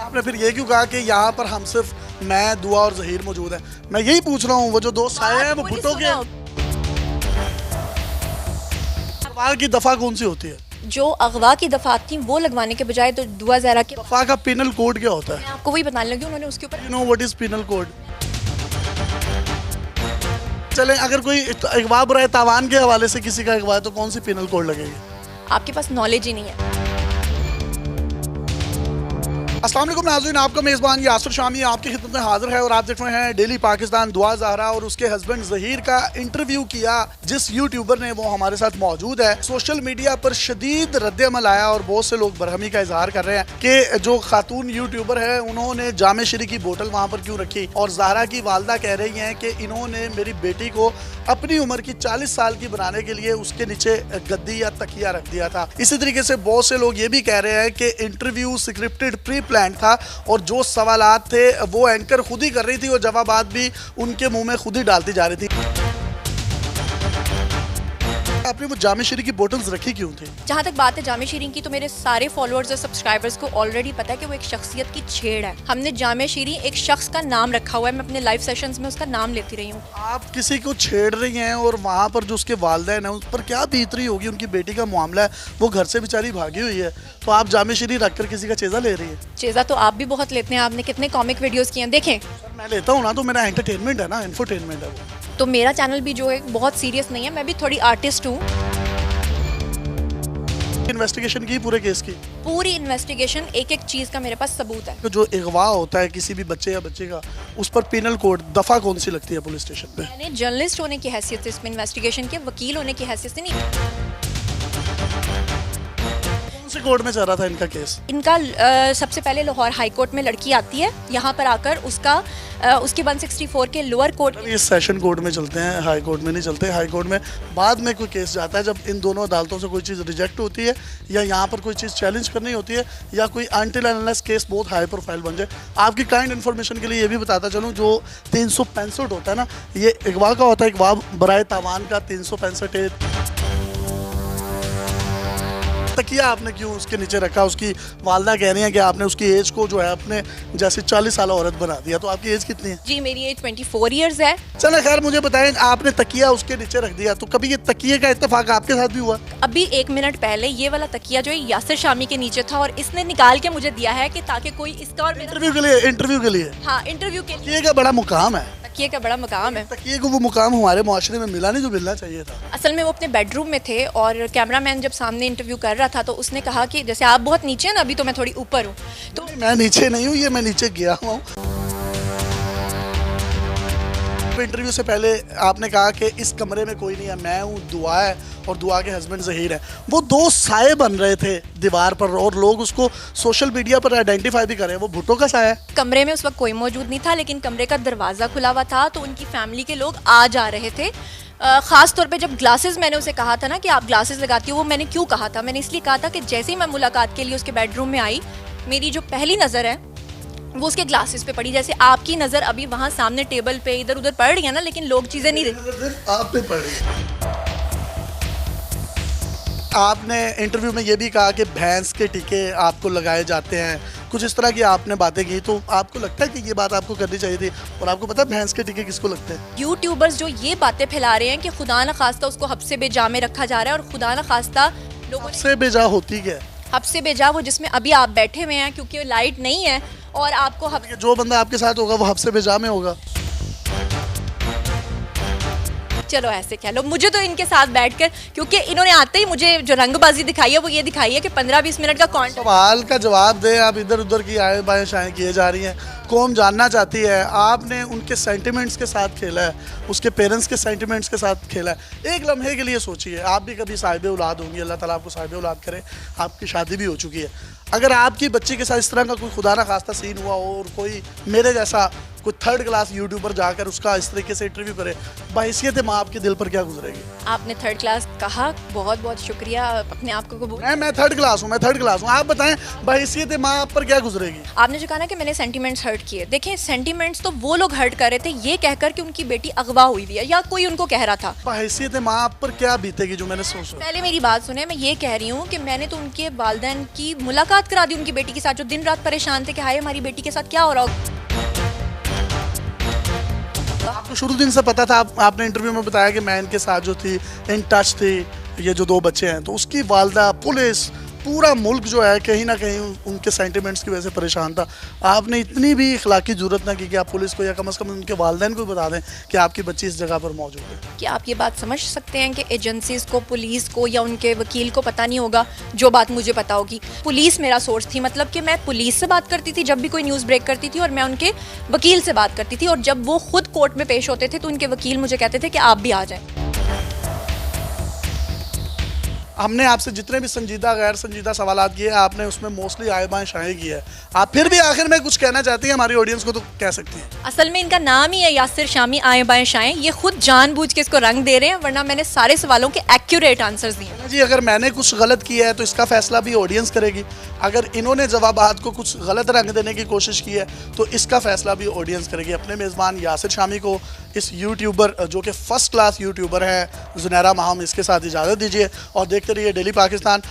आपने फिर ये क्यों कहा कि यहाँ पर हम सिर्फ मैं, दुआ और जहीर मौजूद है? मैं यही पूछ रहा हूँ, वो जो दोस्त आए हैं वो भुट्टो के अगवा की दफा कौन सी होती है? जो अगवा की दफात थी वो लगवाने के बजाय तो दुआ ज़हरा के दफा का पिनल कोड क्या होता है? आपको वही बताने लगी, उन्होंने उसके ऊपर you know what is penal code? चलें, अगर कोई अगवा बराए तावान के हवाले से किसी का अगवा है तो कौन सी पिनल कोड लगेगी? आपके पास नॉलेज ही नहीं है। अस्सलाम वालेकुम नाज़रीन, आपका मेज़बान यासिर शामी आपकी खिदमत में हाजिर है और आप देख रहे हैं डेली पाकिस्तान। दुआ ज़हरा और उसके हस्बैंड ज़हीर का इंटरव्यू किया जिस यूट्यूबर ने, वो हमारे साथ मौजूद है। सोशल मीडिया पर शदीद रद्द-ए-अमल आया और बहुत से लोग बरहमी का इजहार कर रहे हैं कि जो खातून यूट्यूबर है उन्होंने जामे शरी की बोतल वहाँ पर क्यों रखी, और ज़हरा की वालदा कह रही हैं कि इन्होंने मेरी बेटी को अपनी उम्र की 40 साल की बनाने के लिए उसके नीचे गद्दी या तकिया रख दिया था। इसी तरीके से बहुत से लोग ये भी कह रहे हैं कि इंटरव्यू स्क्रिप्टेड प्री प्लान था और जो सवालात थे वो एंकर खुद ही कर रही थी और जवाबात भी उनके मुंह में खुद ही डालती जा रही थी। आपने वो जामे शरी की बोतल्स रखी क्यों थी? जहाँ तक बात है जामे शीरीन की, तो मेरे सारे फॉलोअर्स और सब्सक्राइबर्स को ऑलरेडी पता है कि वो एक शख्सियत की छेड़ है। हमने जामे शीरी एक शख्स का नाम रखा हुआ है, मैं अपने लाइव सेशंस में उसका नाम लेती रही हूँ। आप किसी को छेड़ रही हैं और वहाँ पर जो उसके वालिदैन है उस पर क्या बीत रही होगी? उनकी बेटी का मामला है, वो घर से बेचारी भागी हुई है, तो आप जामे शरी रख कर किसी का चेज़ा ले रही है? चेज़ा तो आप भी बहुत लेते हैं, आपने कितने कॉमिक वीडियोस किए हैं, देखें। सर मैं लेता हूँ ना, तो मेरा एंटरटेनमेंट है ना, इंफोटेनमेंट है वो। तो मेरा चैनल भी जो है बहुत सीरियस नहीं है, मैं भी थोड़ी आर्टिस्ट हूँ। इन्वेस्टिगेशन की पूरे केस की? पूरी इन्वेस्टिगेशन, एक एक चीज़ का मेरे पास सबूत है। तो जो अगवा होता है किसी भी बच्चे या बच्चे का, उस पर पिनल कोड दफ़ा कौन सी लगती है पुलिस स्टेशन पे? मैंने जर्नलिस्ट होने की हैसियत से इसमें इन्वेस्टिगेशन के, वकील होने की हैसियत से नहीं। कौन से कोर्ट में चल रहा था इनका केस? इनका सबसे पहले लाहौर हाई कोर्ट में लड़की आती है, यहाँ पर आकर उसके 164 के लोअर कोर्ट। ये सेशन कोर्ट में चलते हैं, हाई कोर्ट में नहीं चलते। हाई कोर्ट में बाद में कोई केस जाता है जब इन दोनों अदालतों से कोई चीज़ रिजेक्ट होती है या यहाँ पर कोई चीज़ चैलेंज करनी होती है या कोई अनटिल अनलेस केस बहुत हाई प्रोफाइल बन जाए। आपकी काइंड इन्फॉर्मेशन के लिए ये भी बताता चलूँ, जो 365 होता है ना, ये अगवा का होता है, अगवा बराए तावान का 365। तकिया आपने क्यों उसके नीचे रखा? उसकी वालदा कह रही हैं कि आपने उसकी एज को जो है अपने जैसे 40 साल औरत बना दिया। तो आपकी एज कितनी है? जी मेरी एज 24 ईयर्स है। चलो खैर, मुझे बताएं, आपने तकिया उसके नीचे रख दिया, तो कभी ये तकिए का इत्तेफाक आपके साथ भी हुआ? अभी 1 मिनट पहले ये वाला तकिया जो है यासिर शामी के नीचे था और इसने निकाल के मुझे दिया है कि ताकि कोई इसका और मेरा। इंटरव्यू के लिए? हाँ, इंटरव्यू के लिए। तकिए का बड़ा मुकाम है। तकिए का बड़ा मुकाम है। तकिए को वो मुकाम हमारे मुआशरे में मिला नहीं जो मिलना चाहिए था। असल में वो अपने बेडरूम में थे और कैमरामैन जब सामने इंटरव्यू कर रहा था तो उसने कहा कि जैसे आप बहुत नीचे हैं ना, अभी तो मैं थोड़ी ऊपर हूँ। तो मैं नीचे नहीं हूँ, ये मैं नीचे गया हूँ। इंटरव्यू से पहले आपने कहा कि इस कमरे में कोई नहीं है, मैं हूँ, दुआ है और दुआ के हस्बैंड ज़हीर है। वो दो साए बन रहे थे दीवार पर और लोग उसको सोशल मीडिया पर आइडेंटिफाई भी कर रहे हैं। वो भुट्टो का साया है? कमरे में उस वक्त कोई मौजूद नहीं था, लेकिन कमरे का दरवाज़ा खुला हुआ था तो उनकी फैमिली के लोग आ जा रहे थे। ख़ास तौर पे जब ग्लासेस, मैंने उसे कहा था ना कि आप ग्लासेस लगाती हो, वो मैंने क्यों कहा था? मैंने इसलिए कहा था कि जैसे ही मैं मुलाकात के लिए उसके बेडरूम में आई, मेरी जो पहली नज़र है वो उसके ग्लासेस पे पड़ी। जैसे आपकी नज़र अभी वहाँ सामने टेबल पे इधर उधर पड़ रही है ना, लेकिन लोग चीज़ें नहीं देखते। आप पे पड़ रही है। आपने इंटरव्यू में ये भी कहा कि भैंस के टीके आपको लगाए जाते हैं, कुछ इस तरह की आपने बातें की। तो आपको लगता है कि ये बात आपको करनी चाहिए थी? और आपको पता है भैंस के टीके किसको लगते हैं? यूट्यूबर्स जो ये बातें फैला रहे हैं कि खुदा न खास्ता उसको हब्से बेजा में रखा जा रहा है, और खुदा न खास्ता लोगों से बेजा होती क्या? हब्से बेजा वो जिसमें अभी आप बैठे हुए हैं, क्योंकि लाइट नहीं है और आपको जो बंदा आपके साथ होगा वो हब्से बेजा में होगा। चलो ऐसे कह लो, मुझे तो इनके साथ बैठकर, क्योंकि इन्होंने आते ही मुझे जो रंगबाजी दिखाई है वो ये दिखाई है कि 15-20 मिनट का कॉन्टेंट। सवाल का जवाब दें, आप इधर उधर की आए बाएं शाएं किए जा रही हैं। कौम जानना चाहती है, आपने उनके सेंटिमेंट्स के साथ खेला है, उसके पेरेंट्स के सेंटिमेंट्स के साथ खेला है। एक लम्हे के लिए सोचिए, आप भी कभी साहिब औलाद होंगी, अल्लाह ताला आपको साहिब औलाद करे, आपकी शादी भी हो चुकी है। अगर आपकी बच्ची के साथ इस तरह का कोई खुदा ना खास्ता सीन हुआ हो और कोई मेरे जैसा कोई थर्ड क्लास यूट्यूबर जाकर उसका इस तरीके से इंटरव्यू करे, बहैसियत माँ आपके दिल पर क्या गुजरेगी? आपने थर्ड क्लास कहा, बहुत बहुत शुक्रिया, अपने आप को कबूल। मैं थर्ड क्लास हूँ, मैं थर्ड क्लास हूँ। आप बताएं बहैसियत माँ आप पर क्या गुजरेगी? आपने जो कहा ना कि मैंने सेंटीमेंट्स हर्ट किए, देखें सेंटीमेंट्स तो वो लोग हर्ट कर रहे थे ये कहकर कि उनकी बेटी अगवा हुई हुई है या कोई उनको कह रहा था। बहैसियत माँ आप पर क्या बीतेगी जो मैंने सोचा? पहले मेरी बात सुने, मैं ये कह रही हूँ कि मैंने तो उनके वालिदैन की मुलाकात करा दी उनकी बेटी के साथ, जो दिन रात परेशान थे कि हाय हमारी बेटी के साथ क्या हो रहा हो। आपको शुरू दिन से पता था? आपने इंटरव्यू में बताया कि मैं इनके साथ जो थी इन टच थी, ये जो 2 बच्चे हैं, तो उसकी वालदा, पुलिस, पूरा मुल्क जो है कहीं ना कहीं उनके सेंटिमेंट्स की वजह से परेशान था। आपने इतनी भी इखलाकी जरूरत ना की कि आप पुलिस को या कम से कम उनके वालिदैन को बता दें कि आपकी बच्ची इस जगह पर मौजूद है। क्या आप ये बात समझ सकते हैं कि एजेंसीज को, पुलिस को या उनके वकील को पता नहीं होगा जो बात मुझे पता होगी? पुलिस मेरा सोर्स थी, मतलब कि मैं पुलिस से बात करती थी जब भी कोई न्यूज़ ब्रेक करती थी, और मैं उनके वकील से बात करती थी, और जब वो खुद कोर्ट में पेश होते थे तो उनके वकील मुझे कहते थे कि आप भी आ जाएं। हमने आपसे जितने भी संजीदा गैर संजीदा सवालात किए, आपने उसमें मोस्टली आए बाएं शाएं की है। आप फिर भी आखिर में कुछ कहना चाहती हैं हमारी ऑडियंस को तो कह सकती हैं। असल में इनका नाम ही है यासिर शामी आए बाएं शाएं, ये खुद जानबूझ के इसको रंग दे रहे हैं, वरना मैंने सारे सवालों के एक्यूरेट आंसर्स दिए। जी, अगर मैंने कुछ गलत किया है तो इसका फैसला भी ऑडियंस करेगी। अगर इन्होंने जवाबात को कुछ गलत रंग देने की कोशिश की है तो इसका फैसला भी ऑडियंस करेगी। अपने मेज़बान यासिर शामी को, इस यूट्यूबर जो कि फर्स्ट क्लास यूट्यूबर है, जुनैरा माहम, इसके साथ इजाज़त दीजिए और देखते रहिए डेली पाकिस्तान।